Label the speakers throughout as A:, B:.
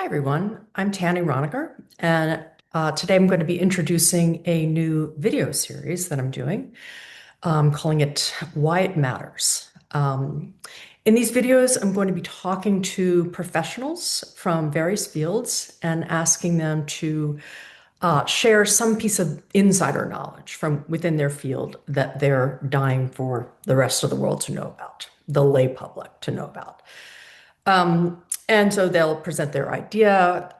A: Hi, everyone. I'm Taney Roniger, and today I'm going to be introducing a new video series that I'm doing, calling it Why It Matters. In these videos, I'm going to be talking to professionals from various fields and asking them to share some piece of insider knowledge from within their field that they're dying for the rest of the world to know about, the lay public to know about. And so they'll present their idea,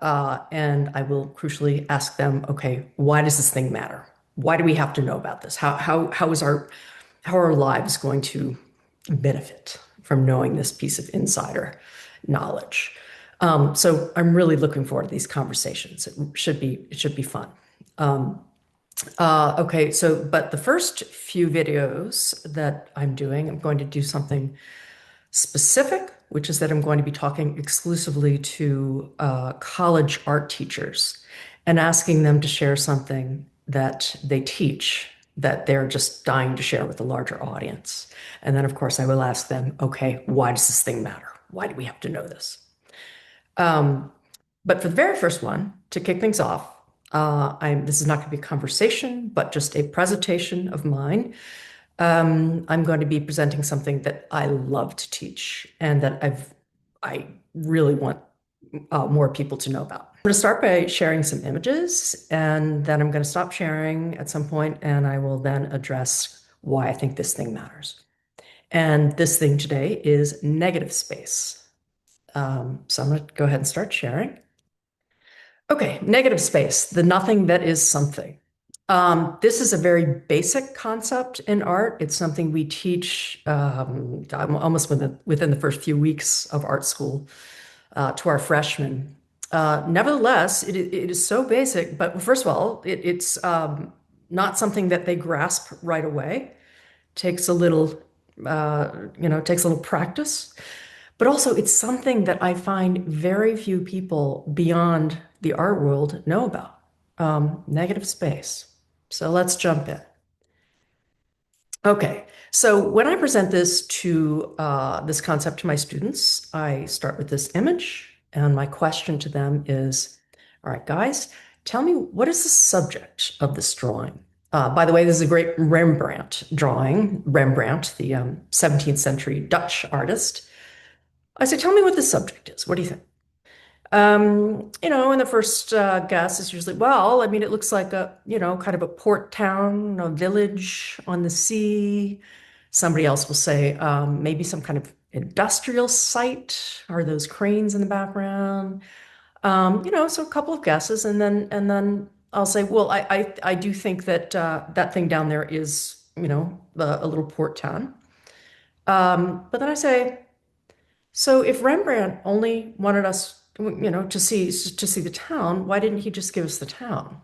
A: and I will crucially ask them, okay, why does this thing matter? Why do we have to know about this? How are our lives going to benefit from knowing this piece of insider knowledge? So I'm really looking forward to these conversations. It should be fun. Okay, but the first few videos that I'm doing, I'm going to do something specific, which is that I'm going to be talking exclusively to college art teachers and asking them to share something that they teach that they're just dying to share with a larger audience. And then, of course, I will ask them, okay, why does this thing matter? Why do we have to know this? Um, but for the very first one, to kick things off, this is not going to be a conversation, but just a presentation of mine. I'm going to be presenting something that I love to teach and that I really want more people to know about. I'm going to start by sharing some images, and then I'm going to stop sharing at some point, and I will then address why I think this thing matters. And this thing today is negative space. So I'm going to go ahead and start sharing. Okay, negative space, the nothing that is something. This is a very basic concept in art. It's something we teach almost within the first few weeks of art school to our freshmen. Nevertheless, it is so basic, but first of all, it's not something that they grasp right away. Takes a little, takes a little practice. But also, it's something that I find very few people beyond the art world know about, negative space. So let's jump in. Okay, so when I present this concept to my students, I start with this image, and my question to them is, all right, guys, tell me, what is the subject of this drawing? By the way, this is a great Rembrandt drawing. Rembrandt, the 17th century Dutch artist. I say, tell me what the subject is. What do you think? And the first guess is usually, well, I mean, it looks like kind of a port town, a village on the sea. Somebody else will say, maybe some kind of industrial site. Are those cranes in the background? So a couple of guesses, and then I'll say, well, I do think that that thing down there is, a little port town. But then I say, so if Rembrandt only wanted us, to see the town, why didn't he just give us the town?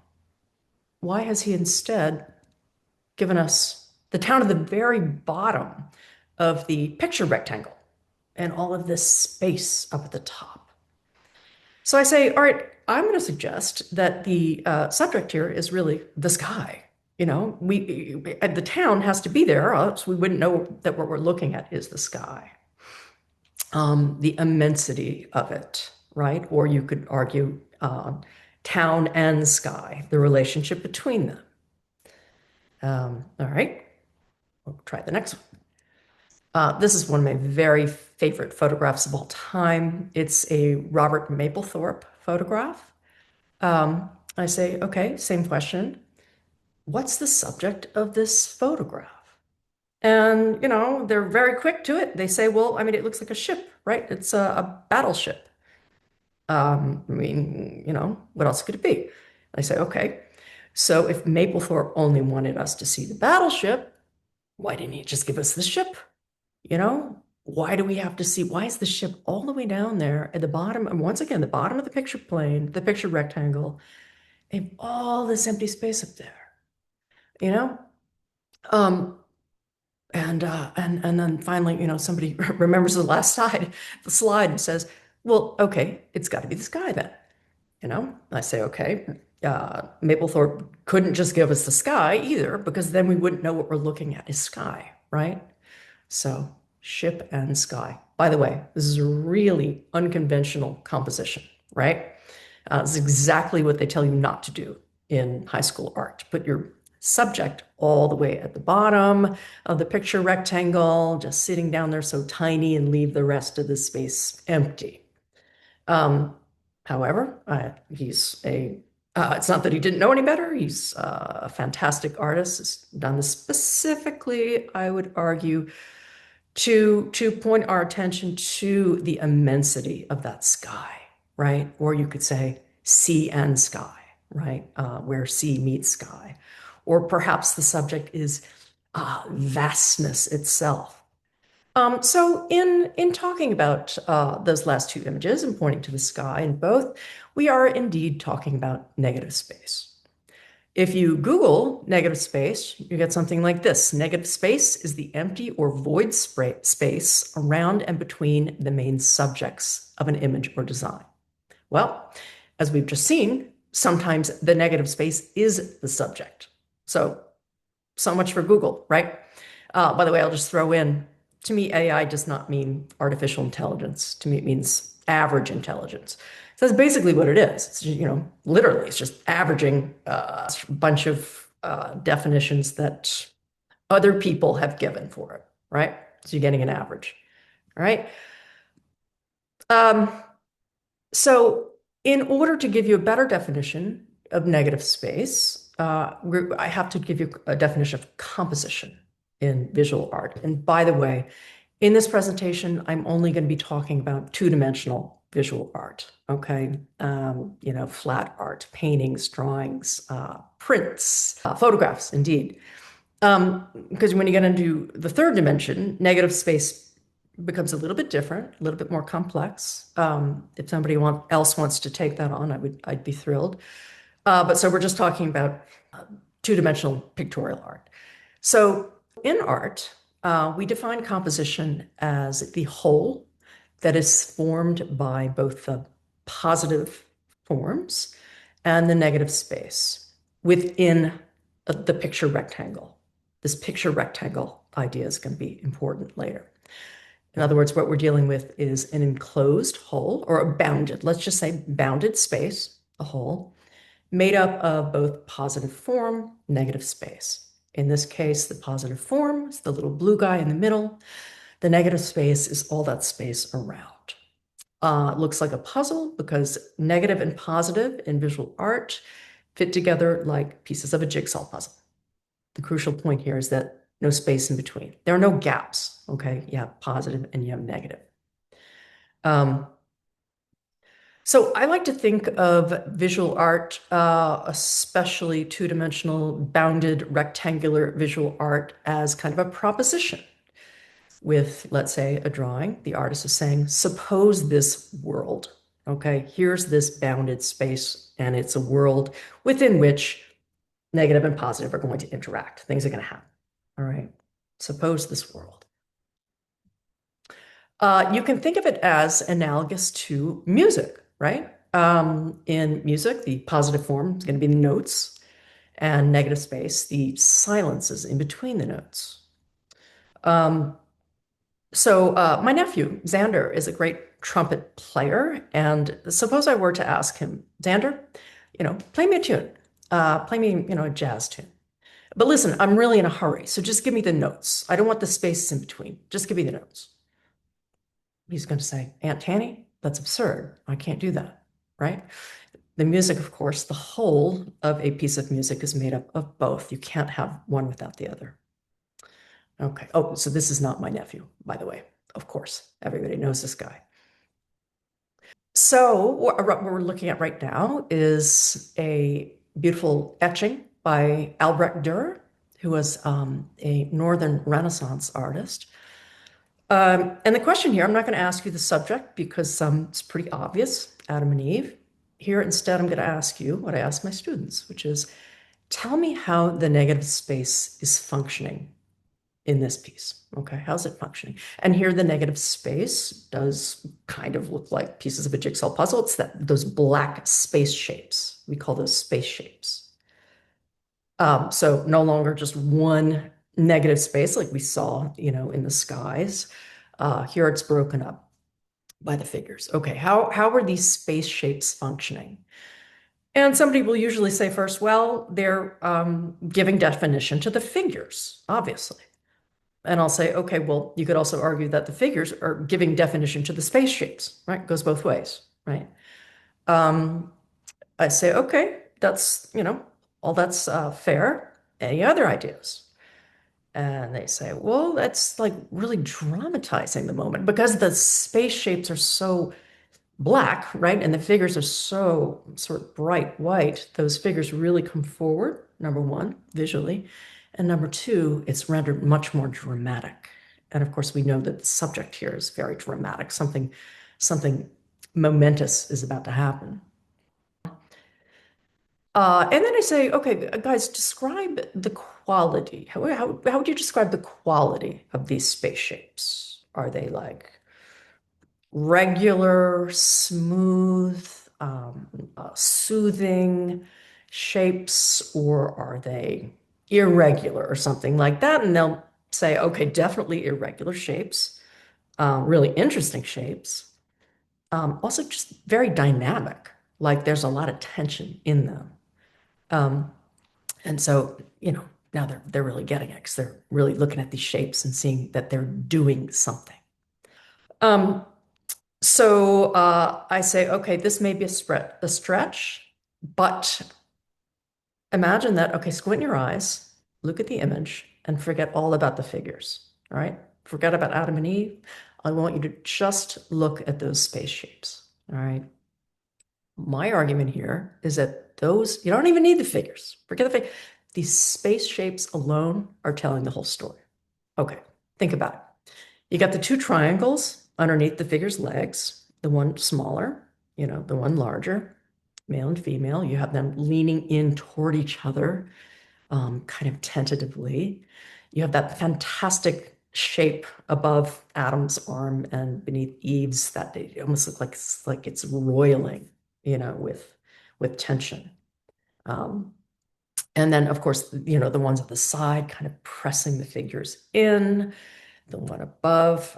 A: Why has he instead given us the town at the very bottom of the picture rectangle and all of this space up at the top? So I say, all right, I'm going to suggest that the subject here is really the sky. The town has to be there, or else we wouldn't know that what we're looking at is the sky. The immensity of it, right? Or you could argue town and sky, the relationship between them. All right, we'll try the next one. This is one of my very favorite photographs of all time. It's a Robert Mapplethorpe photograph. I say, okay, same question. What's the subject of this photograph? And, they're very quick to it. They say, well, I mean, it looks like a ship, right? It's a battleship. I mean, what else could it be? I say, okay, so if Mapplethorpe only wanted us to see the battleship, why didn't he just give us the ship? Why do we have to see? Why is the ship all the way down there at the bottom? And once again, the bottom of the picture plane, the picture rectangle, and all this empty space up there, you know? Um, and then finally, somebody remembers the slide and says, well, okay, it's got to be the sky then. I say, okay, Mapplethorpe couldn't just give us the sky either, because then we wouldn't know what we're looking at is sky, right? So ship and sky. By the way, this is a really unconventional composition. right? It's exactly what they tell you not to do in high school art. Put your subject all the way at the bottom of the picture rectangle, just sitting down there so tiny, and leave the rest of the space empty. Um, However, it's not that he didn't know any better. He's a fantastic artist. Has done this specifically, I would argue, to point our attention to the immensity of that sky, right? Or you could say sea and sky, right? Where sea meets sky. Or perhaps the subject is vastness itself. So in talking about those last two images and pointing to the sky in both, we are indeed talking about negative space. If you Google negative space, you get something like this. Negative space is the empty or void space around and between the main subjects of an image or design. Well, as we've just seen, sometimes the negative space is the subject. So much for Google, right? By the way, I'll just throw in, to me, AI does not mean artificial intelligence. To me, it means average intelligence. So that's basically what it is. It's, literally, it's just averaging a bunch of definitions that other people have given for it, right? So you're getting an average, all right? Um, so in order to give you a better definition of negative space, I have to give you a definition of composition in visual art. And by the way, in this presentation, I'm only going to be talking about two-dimensional visual art, okay? Flat art, paintings, drawings, prints, photographs, indeed. Because when you get into the third dimension, negative space becomes a little bit different, a little bit more complex. If somebody else wants to take that on, I'd be thrilled. But so we're just talking about two-dimensional pictorial art. So in art, we define composition as the whole that is formed by both the positive forms and the negative space within the picture rectangle. This picture rectangle idea is going to be important later. In other words, what we're dealing with is an enclosed whole, or a bounded, let's just say bounded space, a whole, made up of both positive form, negative space. In this case, the positive form is the little blue guy in the middle. The negative space is all that space around. It looks like a puzzle because negative and positive in visual art fit together like pieces of a jigsaw puzzle. The crucial point here is that no space in between. There are no gaps, okay? You have positive and you have negative. So I like to think of visual art, especially two-dimensional, bounded, rectangular visual art, as kind of a proposition. With, let's say, a drawing, the artist is saying, suppose this world, okay? Here's this bounded space, and it's a world within which negative and positive are going to interact. Things are going to happen, all right? Suppose this world. You can think of it as analogous to music, right? In music, the positive form is going to be the notes, and negative space, the silences in between the notes. My nephew, Xander, is a great trumpet player, and suppose I were to ask him, Xander, play me a tune, play me, a jazz tune. But listen, I'm really in a hurry, so just give me the notes. I don't want the spaces in between. Just give me the notes. He's going to say, Aunt Tanny, that's absurd. I can't do that, right? The music, of course, the whole of a piece of music is made up of both. You can't have one without the other. Okay. Oh, so this is not my nephew, by the way. Of course, everybody knows this guy. So what we're looking at right now is a beautiful etching by Albrecht Dürer, who was a Northern Renaissance artist. And the question here, I'm not going to ask you the subject because it's pretty obvious, Adam and Eve. Here, instead, I'm going to ask you what I ask my students, which is, tell me how the negative space is functioning in this piece. Okay, how's it functioning? And here, the negative space does kind of look like pieces of a jigsaw puzzle. It's those black space shapes. We call those space shapes. So no longer just one negative space like we saw, in the skies. Here it's broken up. by the figures. Okay, how are these space shapes functioning? And somebody will usually say first, well, they're giving definition to the figures, obviously. And I'll say, okay, well, you could also argue that the figures are giving definition to the space shapes, right? It goes both ways, right? Um, I say, okay, that's, all that's fair. Any other ideas? And they say, well, that's like really dramatizing the moment because the space shapes are so black, right? And the figures are so sort of bright white. Those figures really come forward, number one, visually. And number two, it's rendered much more dramatic. And of course, we know that the subject here is very dramatic. Something momentous is about to happen. And then I say, okay, guys, describe the quality. How would you describe the quality of these space shapes? Are they like regular, smooth, soothing shapes, or are they irregular or something like that? And they'll say, okay, definitely irregular shapes, really interesting shapes, also just very dynamic, like there's a lot of tension in them. Um, and so, now they're really getting it because they're really looking at these shapes and seeing that they're doing something. Um, So I say, okay, this may be a stretch, but imagine that, okay, squint your eyes, look at the image, and forget all about the figures, all right? Forget about Adam and Eve. I want you to just look at those space shapes, all right? My argument here is that you don't even need the figures. Forget the figures. These space shapes alone are telling the whole story. Okay, think about it. You got the two triangles underneath the figure's legs, the one smaller, the one larger, male and female. You have them leaning in toward each other, kind of tentatively. You have that fantastic shape above Adam's arm and beneath Eve's that they almost look like it's roiling, with tension. Um, and then, of course, the ones at the side kind of pressing the figures in, the one above.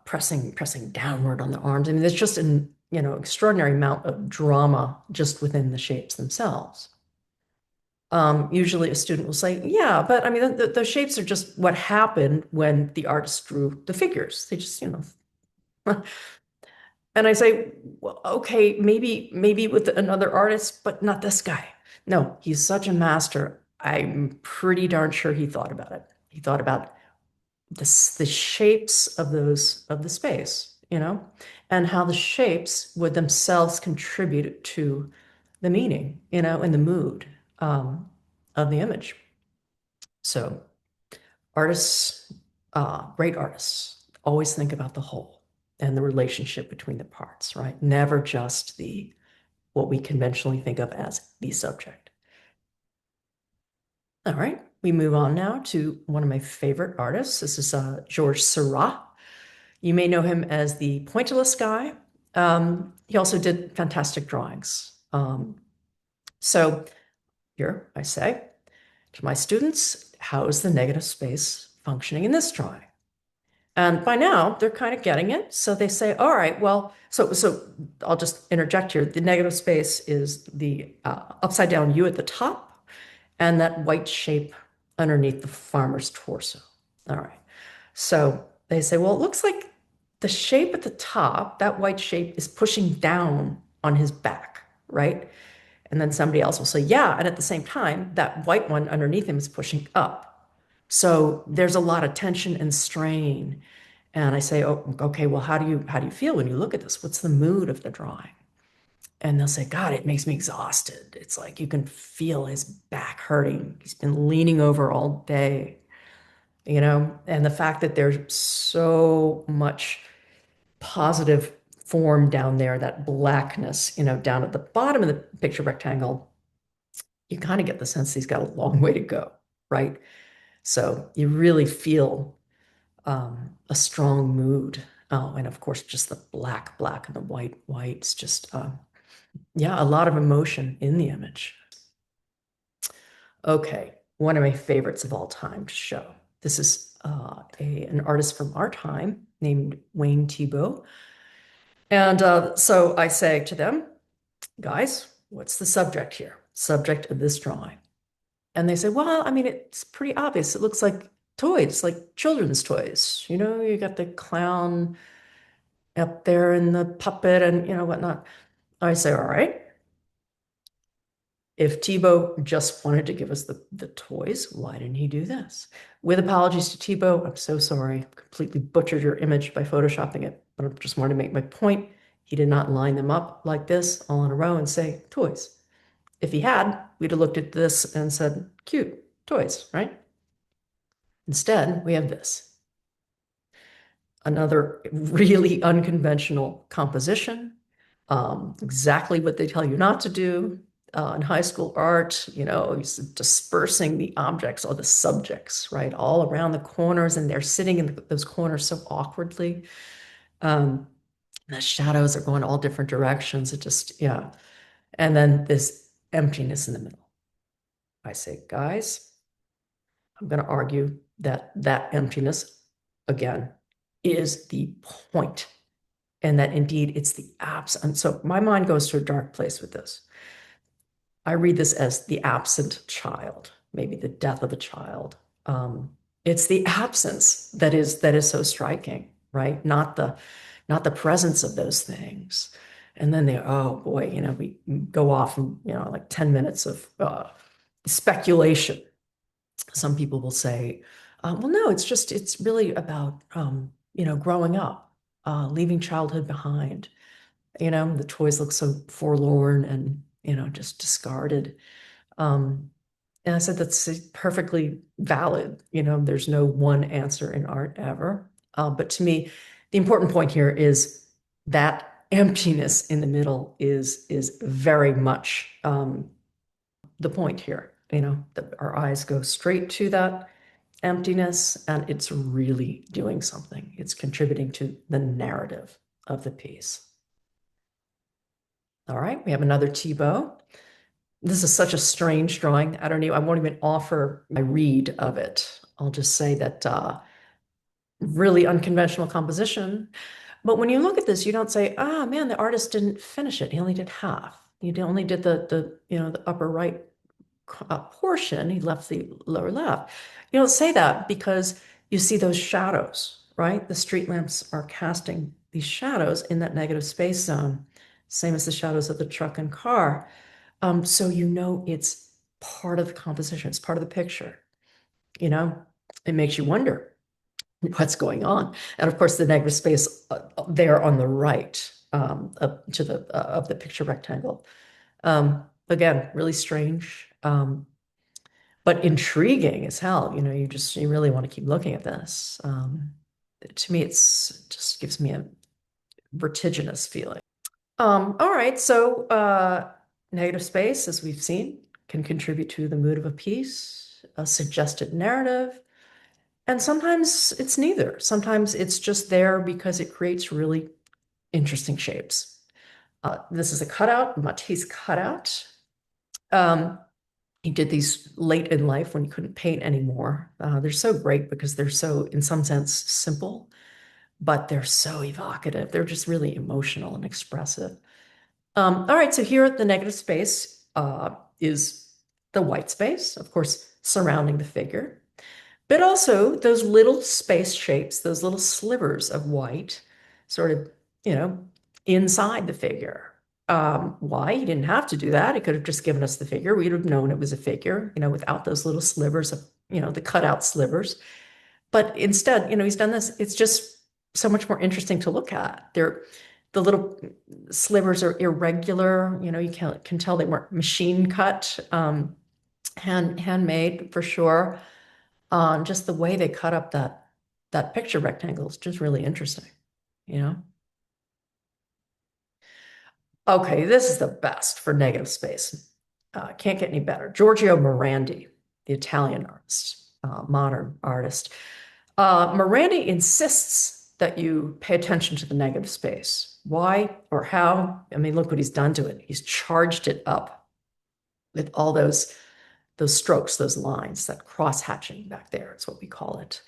A: Pressing downward on the arms. I mean, there's just an extraordinary amount of drama just within the shapes themselves. Usually a student will say, yeah, but I mean, the shapes are just what happened when the artist drew the figures. They just, and I say, well, okay, maybe with another artist, but not this guy. No, he's such a master. I'm pretty darn sure he thought about it. He thought about the shapes of the space, and how the shapes would themselves contribute to the meaning, and the mood of the image. So artists, great artists, always think about the whole and the relationship between the parts, right? Never just the what we conventionally think of as the subject. All right, we move on now to one of my favorite artists. This is Georges Seurat. You may know him as the pointillist guy. He also did fantastic drawings. So here I say to my students, how is the negative space functioning in this drawing? And by now they're kind of getting it. So they say, all right, well, so I'll just interject here. The negative space is the upside down U at the top and that white shape underneath the farmer's torso. All right. So they say, well, it looks like the shape at the top, that white shape is pushing down on his back, right? And then somebody else will say, yeah, and at the same time, that white one underneath him is pushing up. So there's a lot of tension and strain. And I say, oh, okay, well, how do you feel when you look at this? What's the mood of the drawing? And they'll say, God, it makes me exhausted. It's like you can feel his back hurting. He's been leaning over all day, and the fact that there's so much positive form down there, that blackness, down at the bottom of the picture rectangle, you kind of get the sense he's got a long way to go, right? So you really feel a strong mood. Oh, and of course, just the black, black and the white, whites, just, yeah, a lot of emotion in the image. Okay, one of my favorites of all time to show. This is an artist from our time named Wayne Thiebaud. And so I say to them, guys, what's the subject here? Subject of this drawing. And they say, well, I mean, it's pretty obvious. It looks like toys, like children's toys. You know, you got the clown up there and the puppet and, whatnot. I say, all right, if Tebow just wanted to give us the toys, why didn't he do this? With apologies to Tebow, I'm so sorry. Completely butchered your image by photoshopping it, but I just wanted to make my point. He did not line them up like this all in a row and say toys. If he had, we'd have looked at this and said, cute, toys, right? Instead, we have this. Another really unconventional composition, exactly what they tell you not to do in high school art, dispersing the objects or the subjects, right, all around the corners, and they're sitting in those corners so awkwardly. The shadows are going all different directions. It just, yeah. And then this emptiness in the middle. I say, guys, I'm going to argue that that emptiness, again, is the point, and that indeed it's the absence. And so my mind goes to a dark place with this. I read this as the absent child, maybe the death of a child. It's the absence that is so striking, right? Not the presence of those things. And then oh boy, we go off and like 10 minutes of speculation. Some people will say, well, no, it's really about, growing up, leaving childhood behind. The toys look so forlorn and, just discarded. And I said, that's perfectly valid. There's no one answer in art ever. But to me, the important point here is that emptiness in the middle is very much the point here. That our eyes go straight to that emptiness, and it's really doing something. It's contributing to the narrative of the piece. All right, we have another Thibaut. This is such a strange drawing. I won't even offer my read of it. I'll just say that really unconventional composition. But when you look at this, you don't say, ah, man, the artist didn't finish it. He only did half. He only did the upper right portion. He left the lower left. You don't say that because you see those shadows, right? The street lamps are casting these shadows in that negative space zone, same as the shadows of the truck and car. So it's part of the composition. It's part of the picture. It makes you wonder what's going on. And of course, the negative space there on the right of the picture rectangle. Again, really strange, but intriguing as hell. You really want to keep looking at this. To me, it just gives me a vertiginous feeling. All right, so negative space, as we've seen, can contribute to the mood of a piece, a suggested narrative, and sometimes it's neither. Sometimes it's just there because it creates really interesting shapes. This is a cutout, Matisse cutout. He did these late in life when he couldn't paint anymore. They're so great because they're so, in some sense, simple, but they're so evocative. They're just really emotional and expressive. All right, so here the negative space is the white space, of course, surrounding the figure, but also those little space shapes, those little slivers of white, sort of, inside the figure. Why? He didn't have to do that. He could have just given us the figure. We'd have known it was a figure, without those little slivers of, the cutout slivers. But instead, he's done this. It's just so much more interesting to look at. The little slivers are irregular. You can tell they weren't machine cut, handmade for sure. Just the way they cut up that picture rectangle is just really interesting, you know? Okay, this is the best for negative space. Can't get any better. Giorgio Morandi, the Italian artist, modern artist. Morandi insists that you pay attention to the negative space. Why or how? I mean, look what he's done to it. He's charged it up with all those strokes, those lines, that cross hatching back there. It's what we call it.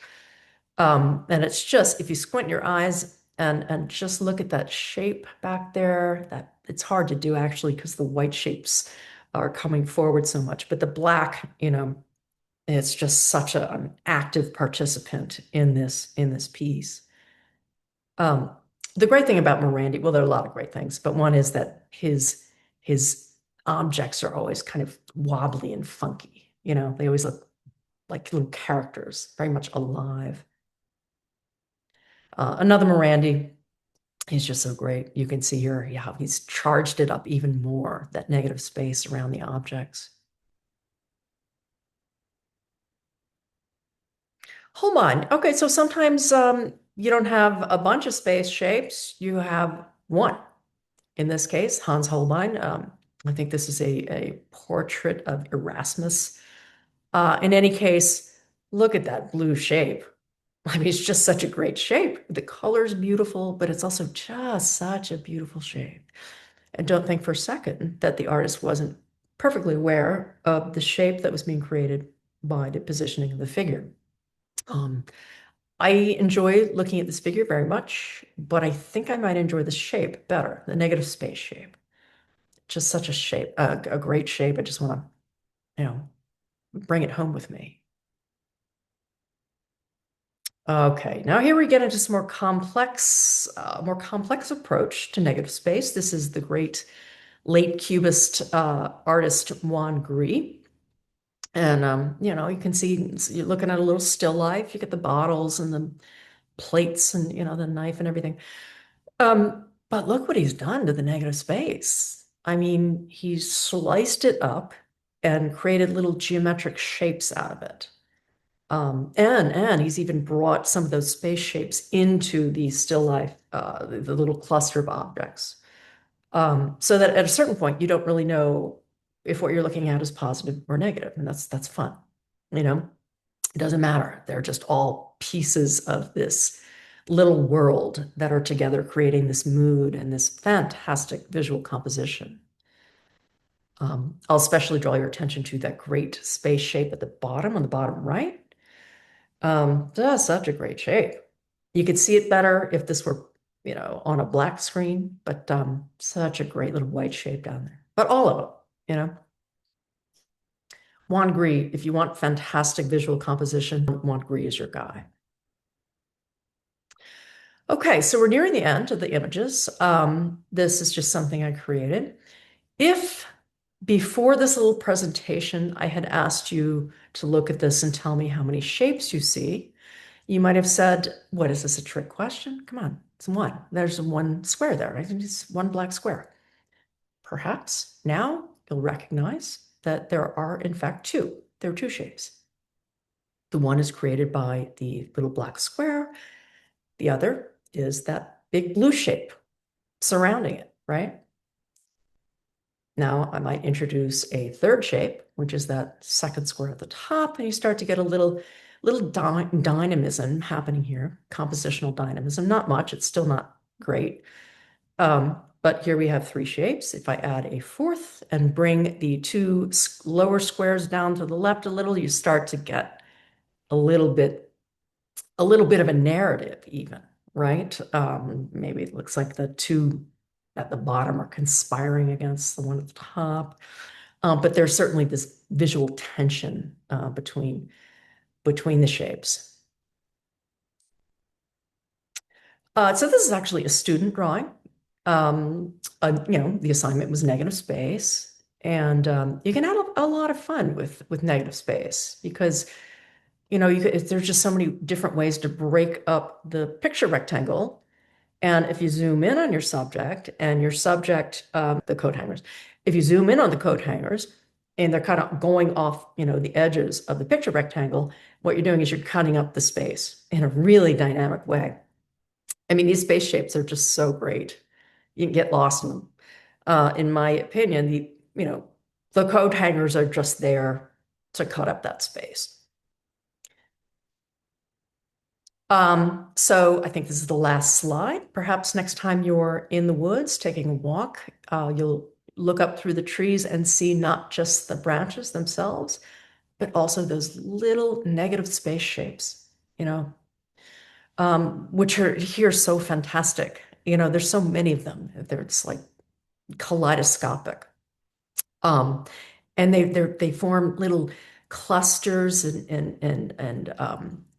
A: And it's just, if you squint your eyes and just look at that shape back there, that it's hard to do actually because the white shapes are coming forward so much. But the black, it's just such an active participant in this piece. Um, the great thing about Morandi, well, there are a lot of great things, but one is that his objects are always kind of wobbly and funky. They always look like little characters, very much alive. Another Morandi, he's just so great. You can see here how he's charged it up even more, that negative space around the objects. Holbein. Okay, so sometimes you don't have a bunch of space shapes, you have one. In this case, Hans Holbein. I think this is a portrait of Erasmus. In any case, look at that blue shape. I mean, it's just such a great shape. The color's beautiful, but it's also just such a beautiful shape. And don't think for a second that the artist wasn't perfectly aware of the shape that was being created by the positioning of the figure. Um, I enjoy looking at this figure very much, but I think I might enjoy the shape better, the negative space shape. Just such a shape, a great shape. I just want to, bring it home with me. Okay, now here we get into some more complex approach to negative space. This is the great late Cubist artist Juan Gris. And you can see you're looking at a little still life. You get the bottles and the plates and the knife and everything. But look what he's done to the negative space. I mean, he's sliced it up and created little geometric shapes out of it. And he's even brought some of those space shapes into the still life, the little cluster of objects. So that at a certain point, you don't really know if what you're looking at is positive or negative, and that's fun. You know, it doesn't matter. They're just all pieces of this little world that are together creating this mood and this fantastic visual composition. I'll especially draw your attention to that great space shape at the bottom, on the bottom right. That's such a great shape. You could see it better if this were, on a black screen, but such a great little white shape down there. But all of them, you know. Juan Gris, if you want fantastic visual composition, Juan Gris is your guy. Okay, so we're nearing the end of the images. This is just something I created. If before this little presentation, I had asked you to look at this and tell me how many shapes you see, you might have said, what is this, a trick question? Come on, it's one. There's one square there, right? It's one black square. Perhaps now you'll recognize that there are, in fact, two. There are two shapes. The one is created by the little black square. The other is that big blue shape surrounding it, right? Now I might introduce a third shape, which is that second square at the top, and you start to get a little dynamism happening here, compositional dynamism. Not much, it's still not great. But here we have three shapes. If I add a fourth and bring the two lower squares down to the left a little, you start to get a little bit of a narrative even, right? Maybe it looks like the two at the bottom are conspiring against the one at the top. But there's certainly this visual tension between the shapes. So this is actually a student drawing. The assignment was negative space, and you can have a lot of fun with negative space because there's just so many different ways to break up the picture rectangle. And if you zoom in on your subject and your subject, the coat hangers, if you zoom in on the coat hangers and they're kind of going off, the edges of the picture rectangle, what you're doing is you're cutting up the space in a really dynamic way. I mean, these space shapes are just so great. You can get lost in them. In my opinion, the coat hangers are just there to cut up that space. So I think this is the last slide. Perhaps next time you're in the woods taking a walk, you'll look up through the trees and see not just the branches themselves, but also those little negative space shapes. which are here so fantastic. You know, there's so many of them. It's like kaleidoscopic. Um, and they form little clusters and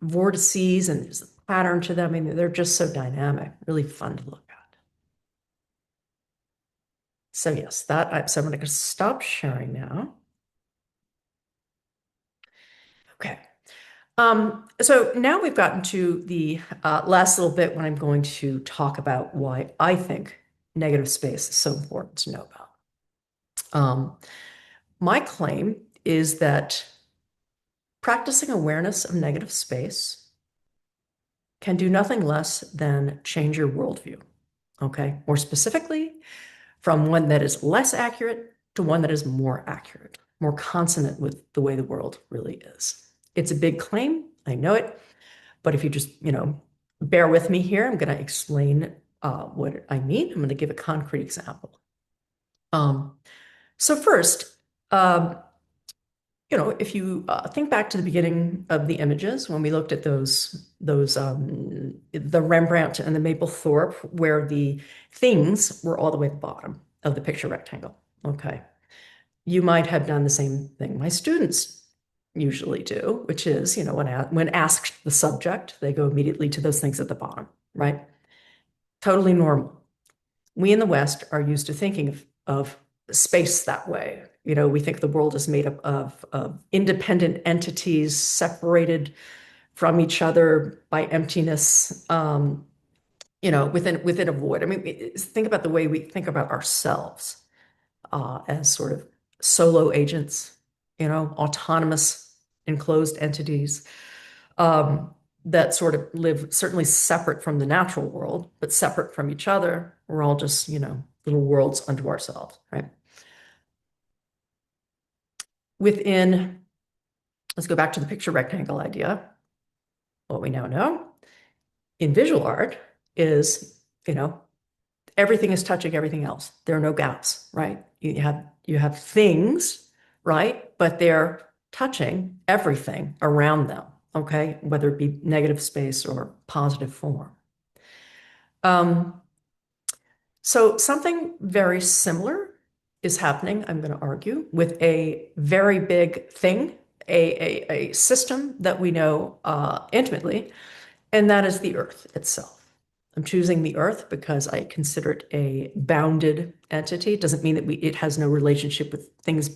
A: vortices, and there's a pattern to them. I mean, they're just so dynamic, really fun to look at. So yes, so I'm going to stop sharing now. Okay. So now we've gotten to the last little bit when I'm going to talk about why I think negative space is so important to know about. My claim is that practicing awareness of negative space can do nothing less than change your worldview. Okay. More specifically, from one that is less accurate to one that is more accurate, more consonant with the way the world really is. It's a big claim. I know it. But if you just, bear with me here, I'm going to explain what I mean. I'm going to give a concrete example. Um, so first, um, if you think back to the beginning of the images when we looked at the Rembrandt and the Mapplethorpe, where the things were all the way at the bottom of the picture rectangle. Okay, you might have done the same thing my students usually do, which is, when asked the subject, they go immediately to those things at the bottom, right? Totally normal. We in the West are used to thinking of space that way. We think the world is made up of independent entities separated from each other by emptiness, within a void. I mean, think about the way we think about ourselves as sort of solo agents, autonomous, enclosed entities that sort of live certainly separate from the natural world, but separate from each other. We're all just, little worlds unto ourselves, right? Within, let's go back to the picture rectangle idea. What we now know in visual art is, everything is touching everything else. There are no gaps, right? You have things, right? But they're touching everything around them, okay? Whether it be negative space or positive form. So something very similar is happening, I'm going to argue, with a very big thing, a system that we know intimately, and that is the Earth itself. I'm choosing the Earth because I consider it a bounded entity. It doesn't mean that it has no relationship with things,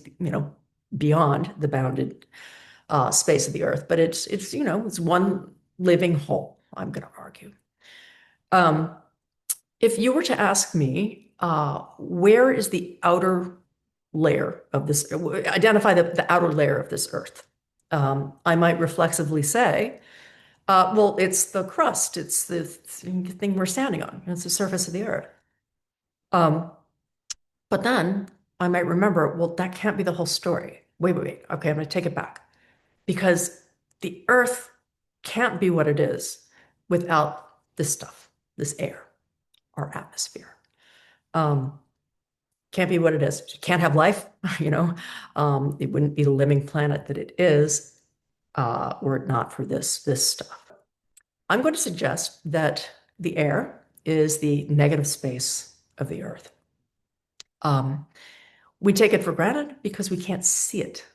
A: beyond the bounded space of the Earth, but it's one living whole, I'm going to argue. If you were to ask me, where is the outer layer of this, identify the outer layer of this Earth, I might reflexively say, well, it's the crust. It's the thing we're standing on. It's the surface of the earth. Um, but then I might remember, well, that can't be the whole story. Wait, wait, wait. Okay, I'm going to take it back because the earth can't be what it is without this stuff, this air, our atmosphere. Um, can't be what it is. It can't have life, you know. It wouldn't be the living planet that it is, were it not for this stuff. I'm going to suggest that the air is the negative space of the earth. We take it for granted because we can't see it.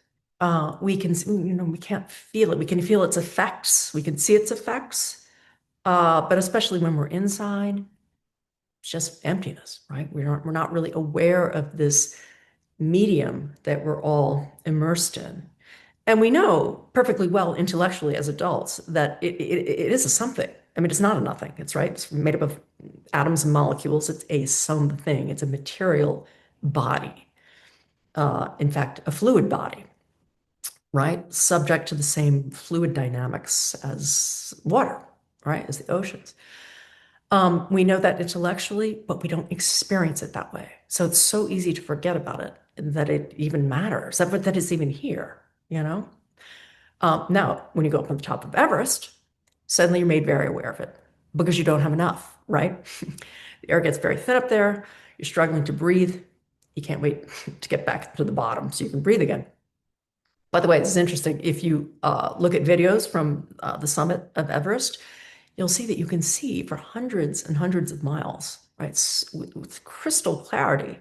A: We can't feel it. We can feel its effects. We can see its effects. But especially when we're inside, it's just emptiness, right? We're not really aware of this medium that we're all immersed in. And we know perfectly well intellectually as adults that it is a something. I mean, it's not a nothing. It's right. It's made up of atoms and molecules. It's a something. It's a material body. In fact, a fluid body, right? Subject to the same fluid dynamics as water, right? As the oceans. We know that intellectually, but we don't experience it that way. So it's so easy to forget about it, that it even matters, that it's even here, you know? Now, when you go up on the top of Everest, suddenly you're made very aware of it because you don't have enough, right? The air gets very thin up there. You're struggling to breathe. You can't wait to get back to the bottom so you can breathe again. By the way, this is interesting. If you look at videos from the summit of Everest, you'll see that you can see for hundreds and hundreds of miles, right? With crystal clarity.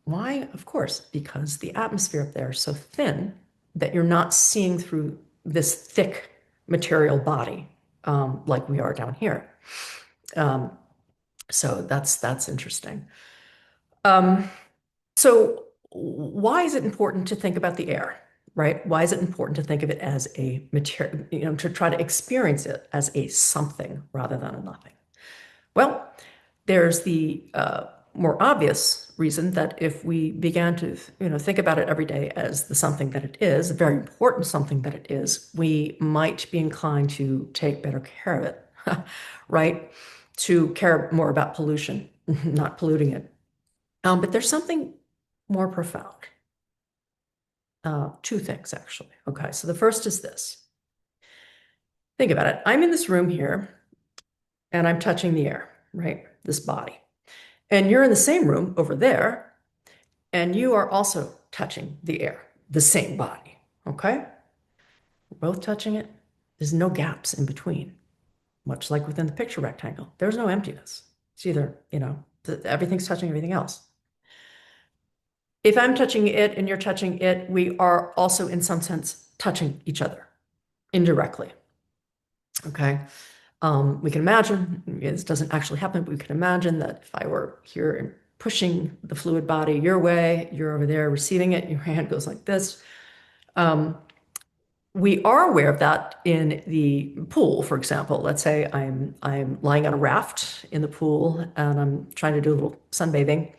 A: Why? Of course, because the atmosphere up there is so thin that you're not seeing through this thick material body like we are down here. Um, so that's interesting. Um, so why is it important to think about the air, right? Why is it important to think of it as a material, to try to experience it as a something rather than a nothing? Well, there's the more obvious reason that if we began to, think about it every day as the something that it is, a very important something that it is, we might be inclined to take better care of it, right? To care more about pollution, not polluting it. But there's something more profound. Two things, actually. Okay, so the first is this. Think about it. I'm in this room here, and I'm touching the air, right? This body. And you're in the same room over there, and you are also touching the air, the same body. Okay? We're both touching it. There's no gaps in between, much like within the picture rectangle. There's no emptiness. It's either, everything's touching everything else. If I'm touching it and you're touching it, we are also, in some sense, touching each other indirectly. Okay? We can imagine, this doesn't actually happen, but we can imagine that if I were here and pushing the fluid body your way, you're over there receiving it, your hand goes like this. We are aware of that in the pool, for example. Let's say I'm lying on a raft in the pool and I'm trying to do a little sunbathing,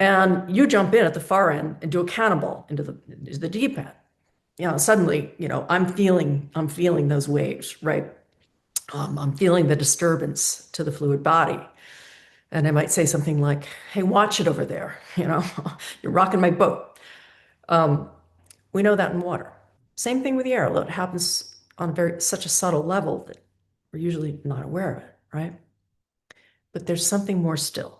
A: and you jump in at the far end and do a cannonball into the deep end. Suddenly, I'm feeling those waves, right? I'm feeling the disturbance to the fluid body. And I might say something like, hey, watch it over there. You're rocking my boat. We know that in water. Same thing with the air, although it happens on such a subtle level that we're usually not aware of it, right? But there's something more still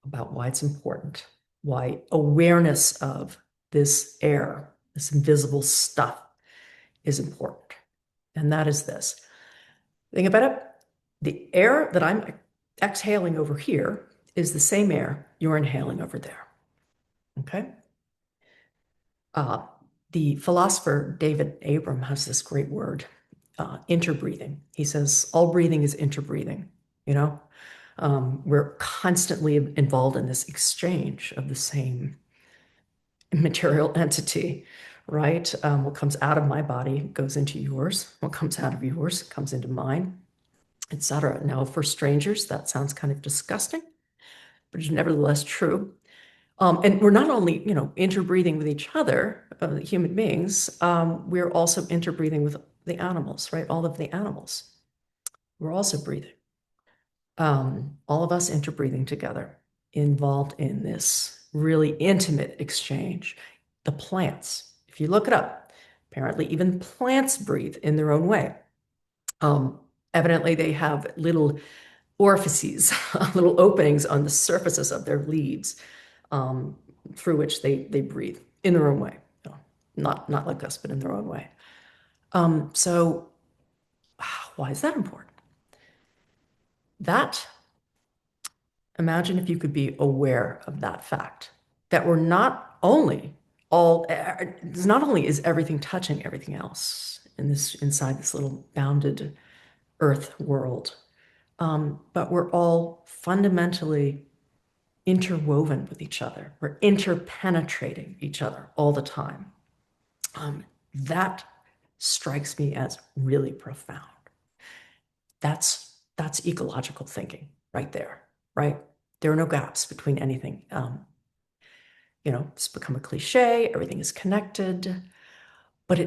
A: about why it's important, why awareness of this air, this invisible stuff, is important. And that is this. Think about it. The air that I'm exhaling over here is the same air you're inhaling over there. Okay? Uh, the philosopher David Abram has this great word, interbreathing. He says, all breathing is interbreathing, you know? We're constantly involved in this exchange of the same material entity, right? What comes out of my body goes into yours. What comes out of yours comes into mine, etc. Now, for strangers, that sounds kind of disgusting, but it's nevertheless true. And we're not only, interbreathing with each other, human beings, we're also interbreathing with the animals, right? All of the animals. We're also breathing. All of us interbreathing together, involved in this really intimate exchange. The plants, if you look it up, apparently even plants breathe in their own way. Evidently, they have little orifices, little openings on the surfaces of their leaves, through which they breathe in their own way. Not like us, but in their own way. So why is that important? That, imagine if you could be aware of that fact, that we're not only not only is everything touching everything else inside this little bounded earth world, but we're all fundamentally interwoven with each other. We're interpenetrating each other all the time. That strikes me as really profound. That's ecological thinking right there, right? There are no gaps between anything. It's become a cliche, everything is connected, but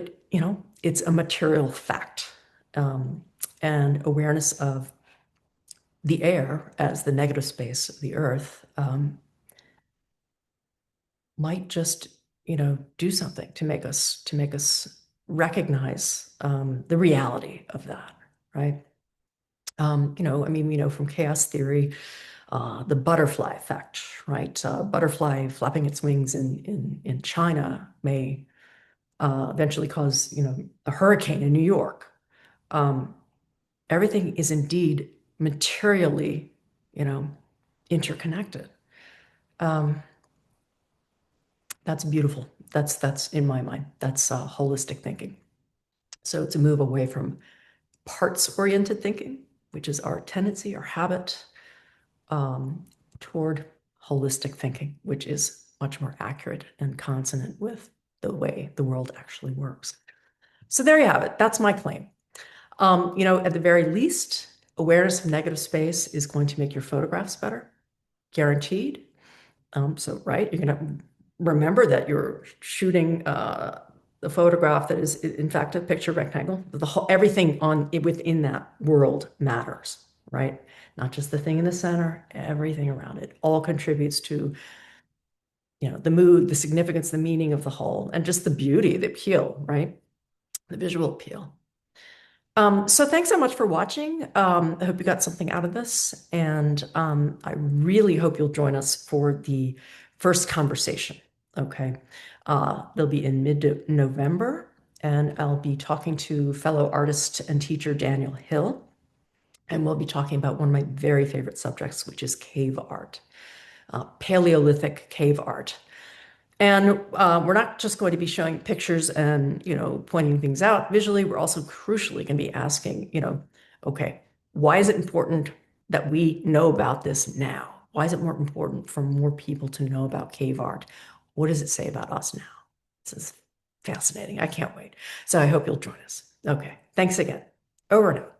A: it's a material fact. And awareness of the air as the negative space of the earth might just, do something to make us recognize the reality of that, right? We know from chaos theory, the butterfly effect, right? Butterfly flapping its wings in China may eventually cause, a hurricane in New York. everything is indeed materially, you know, interconnected. Um, that's beautiful. That's in my mind. That's holistic thinking. So it's a move away from parts-oriented thinking, which is our tendency, our habit, um, toward holistic thinking, which is much more accurate and consonant with the way the world actually works. So there you have it. That's my claim. At the very least, awareness of negative space is going to make your photographs better, guaranteed. Right, you're going to remember that you're shooting the photograph that is, in fact, a picture rectangle. Everything within that world matters, right? Not just the thing in the center, everything around it all contributes to, the mood, the significance, the meaning of the whole, and just the beauty, the appeal, right? The visual appeal. So thanks so much for watching. I hope you got something out of this, and I really hope you'll join us for the first conversation. Okay, they'll be in mid-November, and I'll be talking to fellow artist and teacher Daniel Hill, and we'll be talking about one of my very favorite subjects, which is cave art, Paleolithic cave art. And we're not just going to be showing pictures and, pointing things out visually. We're also crucially going to be asking, okay, why is it important that we know about this now? Why is it more important for more people to know about cave art? What does it say about us now? This is fascinating. I can't wait. So I hope you'll join us. Okay. Thanks again. Over and out.